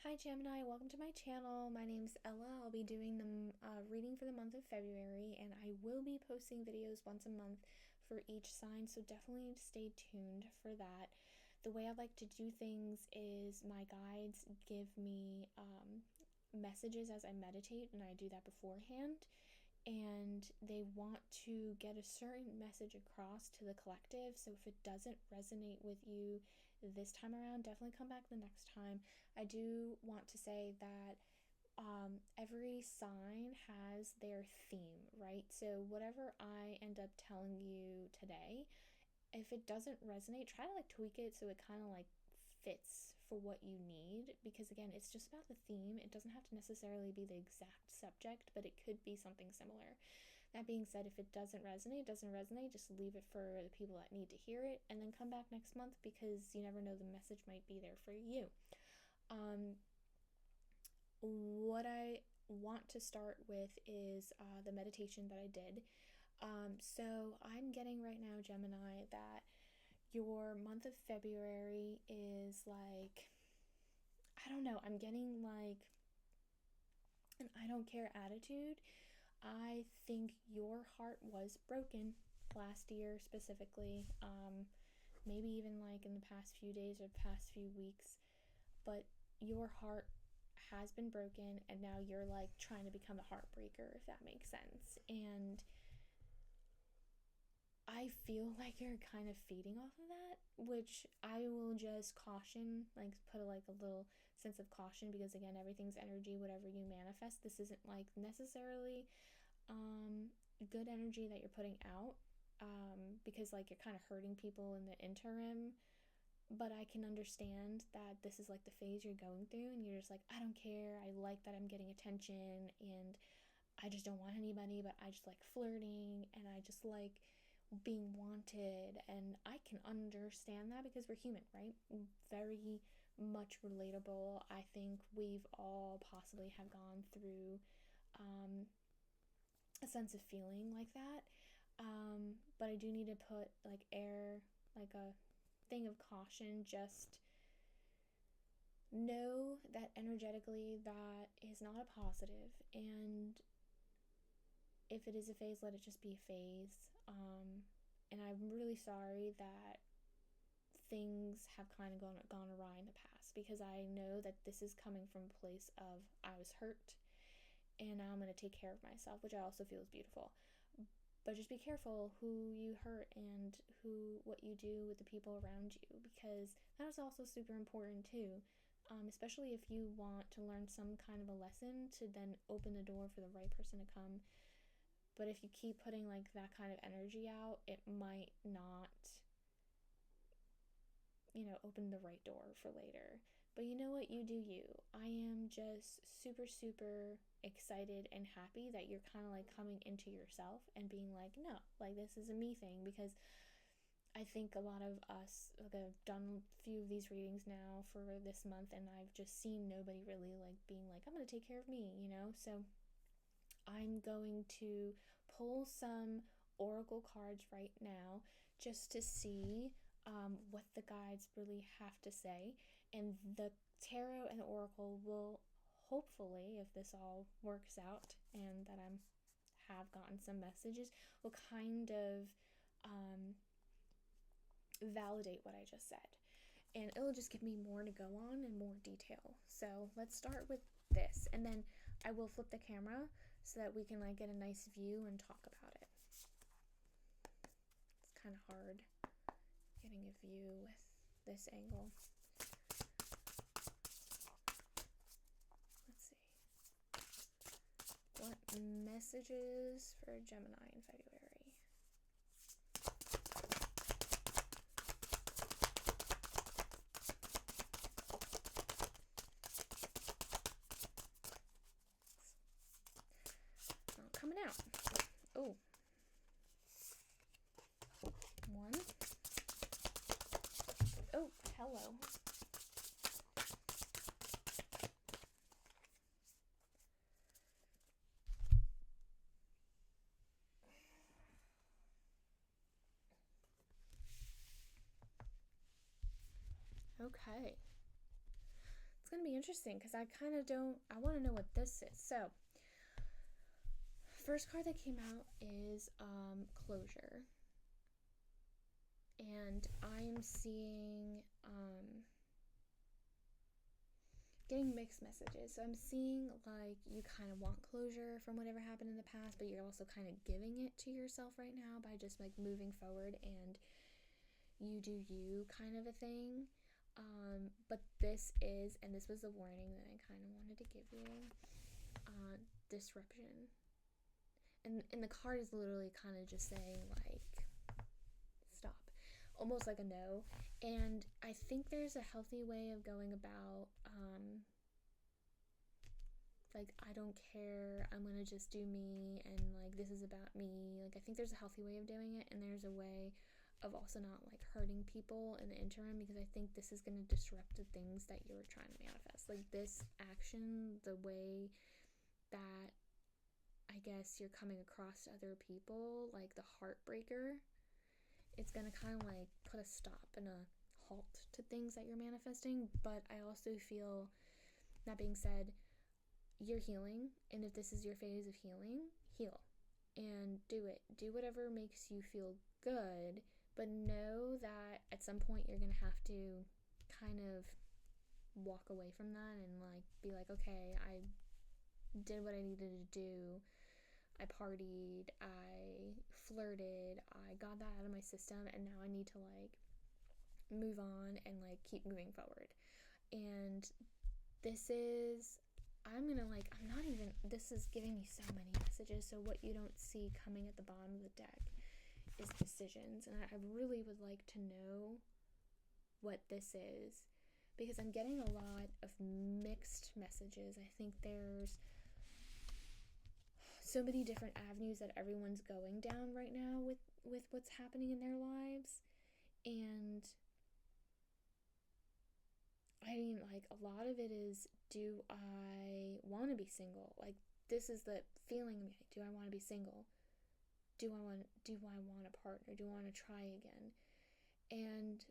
Hi Gemini, welcome to my channel. My name's Ella. I'll be doing the reading for the month of February, and I will be posting videos once a month for each sign, so definitely stay tuned for that. The way I like to do things is my guides give me messages as I meditate, and I do that beforehand, and they want to get a certain message across to the collective. So if it doesn't resonate with you this time around, definitely come back the next time. I do want to say that every sign has their theme, right? So whatever I end up telling you today, if it doesn't resonate, try to tweak it so it kind of fits for what you need, because again, it's just about the theme. It doesn't have to necessarily be the exact subject, but it could be something similar. That being said, if it doesn't resonate, just leave it for the people that need to hear it, and then come back next month, because you never know, the message might be there for you. What I want to start with is the meditation that I did. So I'm getting right now, Gemini, that your month of February is I don't know, I'm getting an I don't care attitude. I think your heart was broken last year specifically, maybe even in the past few days or past few weeks, but your heart has been broken, and now you're trying to become a heartbreaker, if that makes sense. And I feel like you're kind of feeding off of that, which I will just caution, put a little sense of caution, because again, everything's energy. Whatever you manifest, this isn't necessarily good energy that you're putting out, because you're kind of hurting people in the interim. But I can understand that this is the phase you're going through, and you're just I don't care. I like that I'm getting attention, and I just don't want anybody, but I just like flirting, and I just like being wanted. And I can understand that, because we're human, right? Very much relatable. I think we've all possibly have gone through a sense of feeling like that. But I do need to put a thing of caution. Just know that energetically that is not a positive, and if it is a phase, let it just be a phase. And I'm really sorry that things have kind of gone awry in the past, because I know that this is coming from a place of I was hurt, and now I'm going to take care of myself, which I also feel is beautiful. But just be careful who you hurt and what you do with the people around you, because that is also super important too. Especially if you want to learn some kind of a lesson to then open the door for the right person to come. But if you keep putting that kind of energy out, it might not, open the right door for later. But you know what? You do you. I am just super, super excited and happy that you're kind of coming into yourself and being no, this is a me thing, because I think a lot of us, I've done a few of these readings now for this month, and I've just seen nobody really being I'm going to take care of me, So I'm going to pull some oracle cards right now, just to see what the guides really have to say. And the tarot and the oracle will hopefully, if this all works out and that have gotten some messages, will kind of validate what I just said. And it'll just give me more to go on and more detail. So let's start with this, and then I will flip the camera so that we can get a nice view and talk about it. It's kind of hard getting a view with this angle. Let's see. What messages for Gemini in February? Not coming out. Oh. One. Oh, hello. Okay. it's going to be interesting because I want to know what this is. So, first card that came out is closure. And I'm seeing getting mixed messages. So I'm seeing like you kind of want closure from whatever happened in the past, but you're also kind of giving it to yourself right now by just like moving forward and you do you kind of a thing. But this was the warning that I kind of wanted to give you. Disruption. And the card is literally kind of just saying like stop, almost like a no. And I think there's a healthy way of going about like, I don't care, I'm gonna just do me, and like this is about me. Like, I think there's a healthy way of doing it, and there's a way of also not like hurting people in the interim, because I think this is gonna disrupt the things that you're trying to manifest. Like, this action, the way that I guess you're coming across to other people, like the heartbreaker, it's gonna kind of like put a stop and a halt to things that you're manifesting. But I also feel, that being said, you're healing, and if this is your phase of healing, heal and do it. Do whatever makes you feel good, but know that at some point you're gonna have to kind of walk away from that and like be like, okay, I did what I needed to do. I partied, I flirted, I got that out of my system, and now I need to like move on and like keep moving forward. And this is giving me so many messages. So what you don't see coming at the bottom of the deck is decisions, and I really would like to know what this is, because I'm getting a lot of mixed messages. I think there's so many different avenues that everyone's going down right now with what's happening in their lives. And I mean, like, a lot of it is, do I want to be single? Like, this is the feeling. Do I want to be single? Do I want a partner? Do I want to try again? And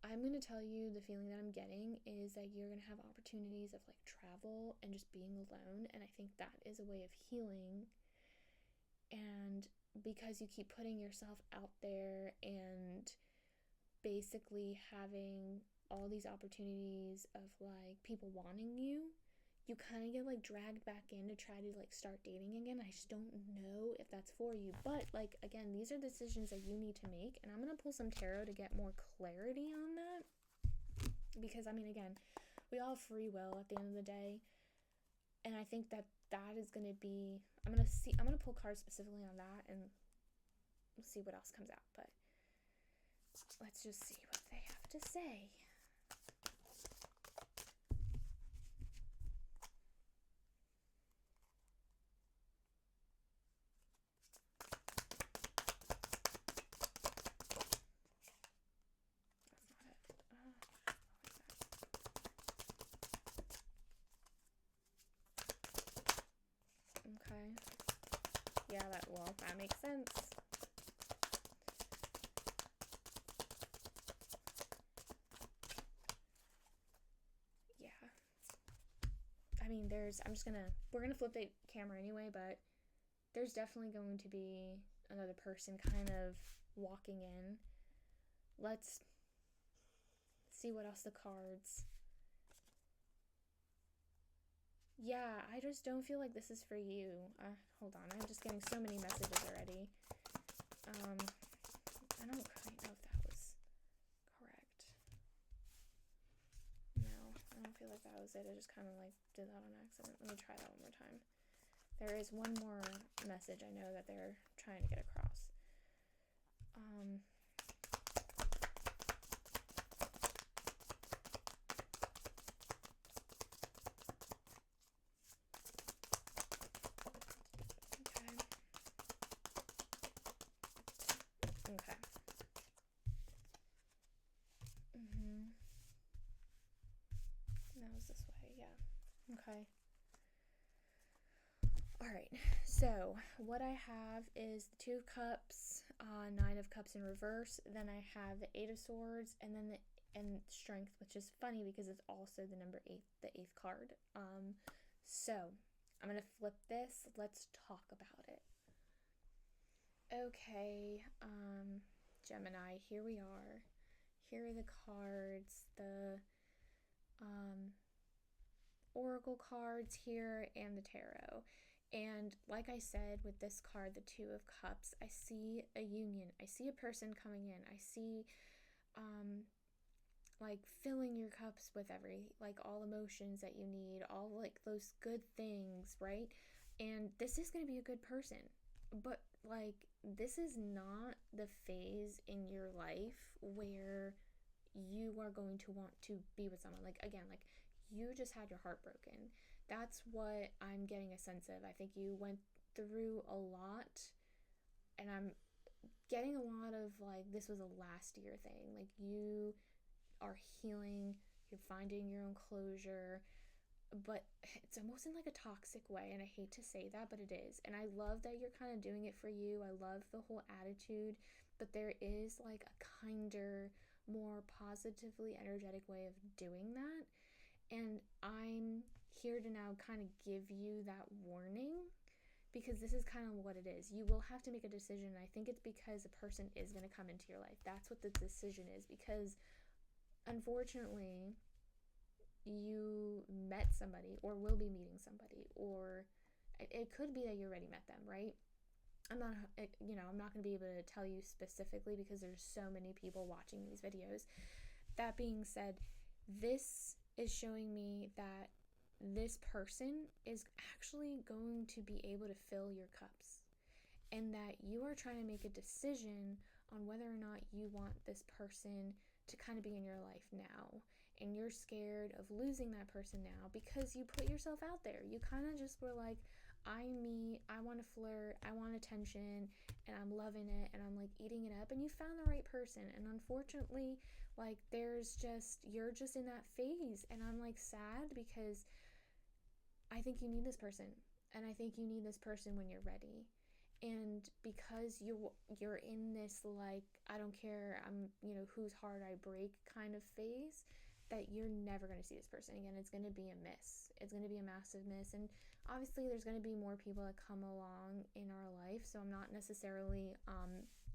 I'm going to tell you, the feeling that I'm getting is that you're going to have opportunities of like travel and just being alone. And I think that is a way of healing. And because you keep putting yourself out there and basically having all these opportunities of like people wanting you, you kind of get like dragged back in to try to like start dating again. I just don't know if that's for you. But like, again, these are decisions that you need to make, and I'm going to pull some tarot to get more clarity on that, because I mean, again, we all have free will at the end of the day, and I think that is going to be, I'm going to pull cards specifically on that, and we'll see what else comes out. But let's just see what they have to say. Okay. Yeah, that makes sense. Yeah. I mean, we're gonna flip the camera anyway, but there's definitely going to be another person kind of walking in. Let's see what else the cards. Yeah, I just don't feel like this is for you. Hold on, I'm just getting so many messages already. I don't quite know if that was correct. No, I don't feel like that was it. I just kind of like did that on accident. Let me try that one more time. There is one more message I know that they're trying to get across. Okay. That was this way, yeah. Okay. Alright, so what I have is the 2 of Cups, 9 of Cups in reverse, then I have the 8 of Swords, and then the and strength, which is funny because it's also the number 8, the 8th card. So I'm going to flip this. Let's talk about it. Okay, Gemini, here we are. Here are the cards, the oracle cards here and the tarot. And like I said, with this card, the 2 of Cups, I see a union. I see a person coming in. I see like filling your cups with like all emotions that you need, all like those good things, right? And this is going to be a good person. But like, this is not the phase in your life where you are going to want to be with someone. Like, again, like, you just had your heart broken. That's what I'm getting a sense of. I think you went through a lot, and I'm getting a lot of like, this was a last year thing. Like, you are healing, you're finding your own closure, but it's almost in like a toxic way, and I hate to say that, but it is. And I love that you're kind of doing it for you. I love the whole attitude, but there is like a kinder, more positively energetic way of doing that. And I'm here to now kind of give you that warning, because this is kind of what it is. You will have to make a decision, and I think it's because a person is going to come into your life. That's what the decision is, because unfortunately, you met somebody or will be meeting somebody, or it could be that you already met them, right? I'm not going to be able to tell you specifically because there's so many people watching these videos. That being said, this is showing me that this person is actually going to be able to fill your cups, and that you are trying to make a decision on whether or not you want this person to kind of be in your life now. And you're scared of losing that person now because you put yourself out there. You kind of just were like, I want to flirt, I want attention, and I'm loving it, and I'm like eating it up, and you found the right person. And unfortunately, like, you're just in that phase, and I'm like sad because I think you need this person, and I think you need this person when you're ready. And because you're in this like, I don't care, I'm whose heart I break kind of phase, that you're never going to see this person again. It's going to be a miss. It's going to be a massive miss. And obviously there's going to be more people that come along in our life, so I'm not necessarily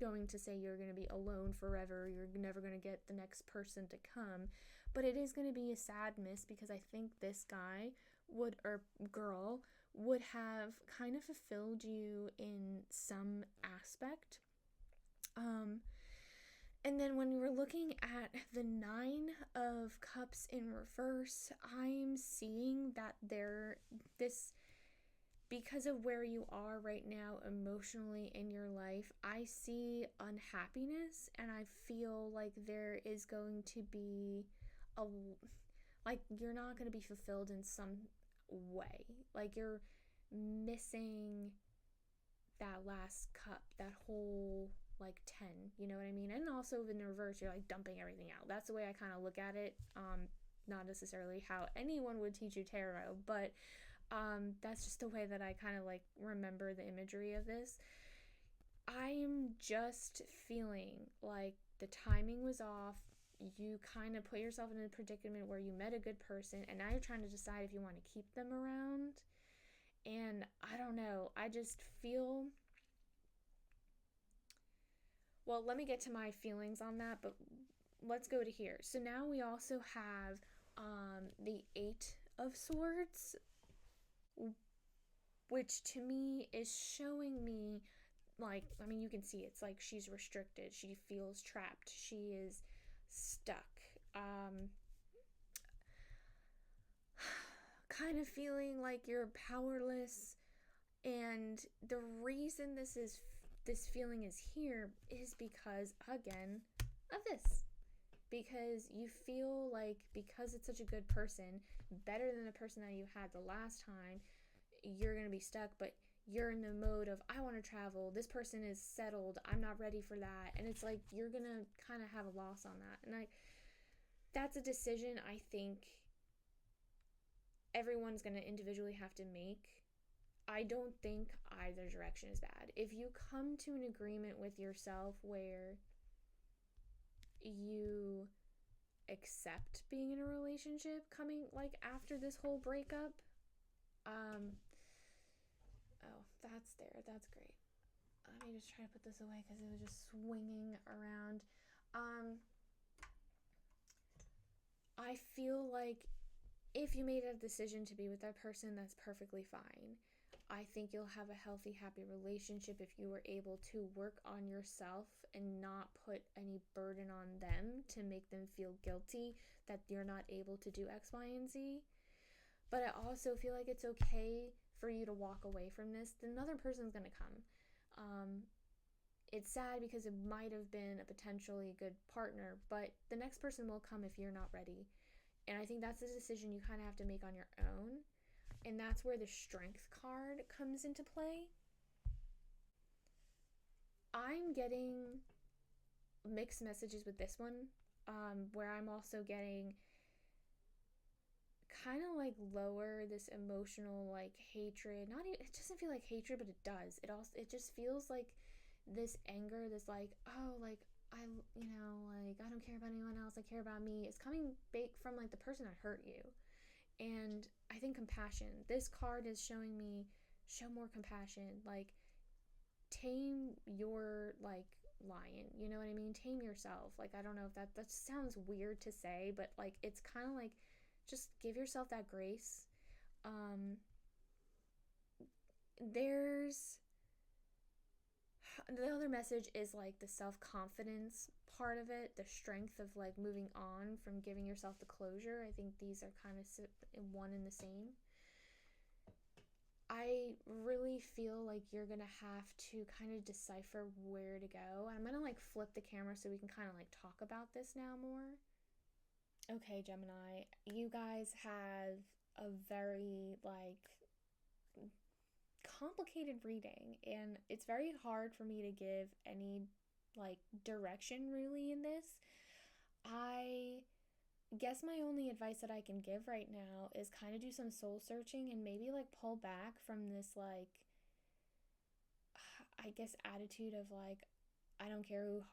going to say you're going to be alone forever, you're never going to get the next person to come, but it is going to be a sad miss, because I think this guy or girl would have kind of fulfilled you in some aspect. And then when we're looking at the 9 of Cups in reverse, I'm seeing that because of where you are right now emotionally in your life, I see unhappiness, and I feel like there is going to be you're not going to be fulfilled in some way. Like, you're missing that last cup, that whole like 10, you know what I mean? And also in reverse, you're like dumping everything out. That's the way I kind of look at it. Not necessarily how anyone would teach you tarot, but that's just the way that I kind of like remember the imagery of this. I'm just feeling like the timing was off. You kind of put yourself in a predicament where you met a good person, and now you're trying to decide if you want to keep them around. And I don't know, I just feel, well, let me get to my feelings on that, but let's go to here. So now we also have the 8 of Swords, which to me is showing me, like, I mean, you can see it's like she's restricted, she feels trapped, she is stuck, kind of feeling like you're powerless. And the reason this feeling is here is because, again, of this. Because you feel like, because it's such a good person, better than the person that you had the last time, you're going to be stuck, but you're in the mode of, I want to travel, this person is settled, I'm not ready for that. And it's like, you're going to kind of have a loss on that. And that's a decision I think everyone's going to individually have to make. I don't think either direction is bad. If you come to an agreement with yourself where you accept being in a relationship coming like after this whole breakup. Oh, that's there. That's great. Let me just try to put this away because it was just swinging around. I feel like if you made a decision to be with that person, that's perfectly fine. I think you'll have a healthy, happy relationship if you were able to work on yourself and not put any burden on them to make them feel guilty that you're not able to do X, Y, and Z. But I also feel like it's okay for you to walk away from this. Another person's going to come. It's sad because it might have been a potentially good partner, but the next person will come if you're not ready. And I think that's a decision you kind of have to make on your own. And that's where the strength card comes into play. I'm getting mixed messages with this one, where I'm also getting kind of like lower this emotional like hatred. Not even, it doesn't feel like hatred, but it does. It just feels like this anger, this like, oh, like I, like I don't care about anyone else, I care about me. It's coming back from like the person that hurt you. And I think compassion. This card is showing me show more compassion. Like tame your like lion. You know what I mean? Tame yourself. Like I don't know if that sounds weird to say, but like it's kind of like just give yourself that grace. There's the other message is like the self-confidence part of it, the strength of like moving on from giving yourself the closure. I think these are kind of one and the same. I really feel like you're gonna have to kind of decipher where to go. I'm gonna like flip the camera so we can kind of like talk about this now more. Okay, Gemini, you guys have a very like complicated reading, and it's very hard for me to give any like direction really in this. I guess my only advice that I can give right now is kind of do some soul searching and maybe like pull back from this like I guess attitude of like I don't care whose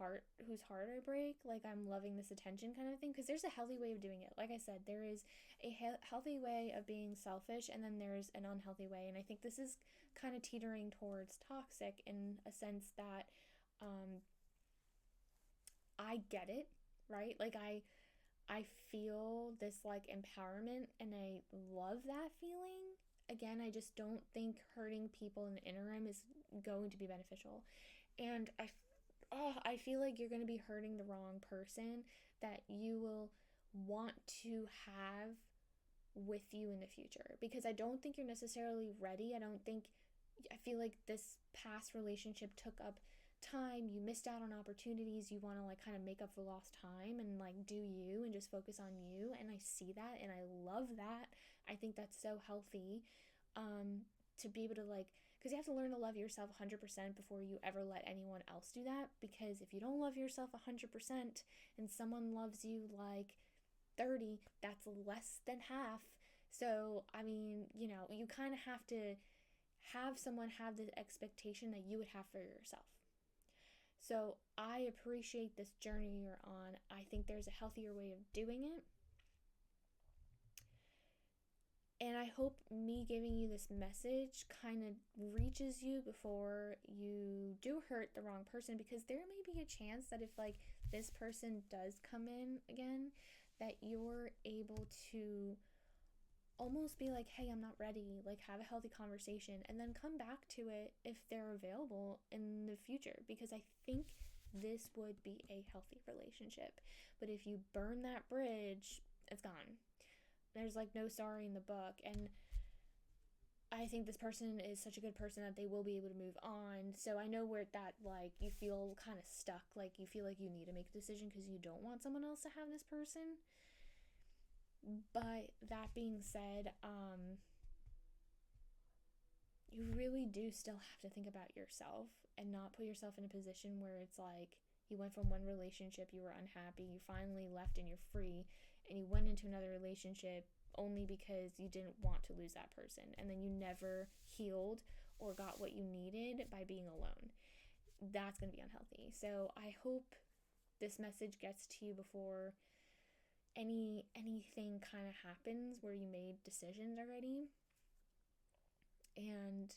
heart I break, like I'm loving this attention kind of thing, because there's a healthy way of doing it. Like I said, there is a healthy way of being selfish, and then there's an unhealthy way, and I think this is kind of teetering towards toxic in a sense that I get it, right? Like I feel this like empowerment and I love that feeling. Again, I just don't think hurting people in the interim is going to be beneficial. And I feel like you're going to be hurting the wrong person that you will want to have with you in the future, because I don't think you're necessarily ready. I feel like this past relationship took up time. You missed out on opportunities. You want to like kind of make up for lost time and like do you and just focus on you. And I see that and I love that. I think that's so healthy, to be able to like, because you have to learn to love yourself 100% before you ever let anyone else do that. Because if you don't love yourself 100% and someone loves you like 30, that's less than half. So I mean, you kind of have to have someone have the expectation that you would have for yourself. So I appreciate this journey you're on. I think there's a healthier way of doing it. And I hope me giving you this message kind of reaches you before you do hurt the wrong person, because there may be a chance that if like this person does come in again, that you're able to almost be like, hey, I'm not ready, like have a healthy conversation and then come back to it if they're available in the future, because I think this would be a healthy relationship. But if you burn that bridge, it's gone. There's like no sorry in the book. And I think this person is such a good person that they will be able to move on. So I know where that like you feel kind of stuck, like you feel like you need to make a decision because you don't want someone else to have this person. But that being said, you really do still have to think about yourself and not put yourself in a position where it's like you went from one relationship, you were unhappy, you finally left and you're free, and you went into another relationship only because you didn't want to lose that person, and then you never healed or got what you needed by being alone. That's going to be unhealthy. So I hope this message gets to you before anything kind of happens where you made decisions already. And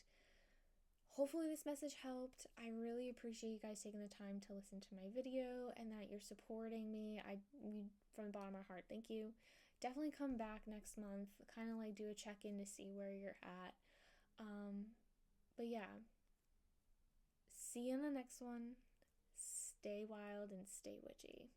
hopefully this message helped. I really appreciate you guys taking the time to listen to my video and that you're supporting me. From the bottom of my heart, thank you. Definitely come back next month, kind of like do a check-in to see where you're at. But yeah, see you in the next one. Stay wild and stay witchy.